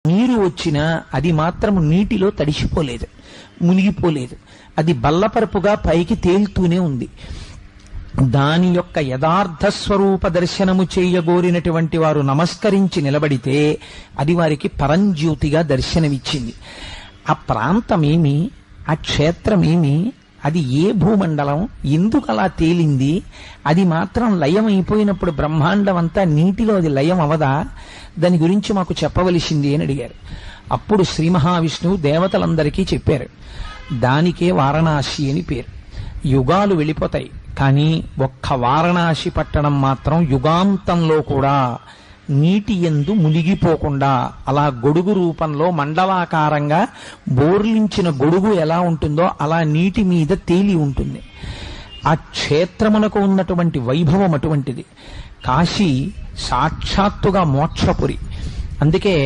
నీరు వచ్చినా అది మాత్రం నీటిలో తడిసిపోలేదు, మునిగిపోలేదు. అది బల్లపరుపుగా పైకి తేలుతూనే ఉంది. దాని యొక్క యథార్థ స్వరూప దర్శనము చేయగోరినటువంటి వారు నమస్కరించి నిలబడితే అది వారికి పరంజ్యోతిగా దర్శనమిచ్చింది. ఆ ప్రాంతమేమి, ఆ క్షేత్రమేమి, అది ఏ భూమండలం, ఎందుకు అలా తేలింది, అది మాత్రం లయం అయిపోయినప్పుడు బ్రహ్మాండం అంతా నీటిలో అది లయం అవదా, దాని గురించి మాకు చెప్పవలసింది అని అడిగారు. అప్పుడు శ్రీ మహావిష్ణువు దేవతలందరికీ చెప్పారు. దానికే వారణాసి అని పేరు. యుగాలు వెళ్ళిపోతాయి, కానీ ఒక్క వారణాసి పట్టణం మాత్రం యుగాంతంలో కూడా నీటి యందు మునిగిపోకుండా అలా గొడుగు రూపంలో మండలాకారంగా బోర్లించిన గొడుగు ఎలా ఉంటుందో అలా నీటి మీద తేలి ఉంటుంది. ఆ క్షేత్రమునకు ఉన్నటువంటి వైభవం అటువంటిది. కాశీ సాక్షాత్తుగా మోక్షపురి. అందుకే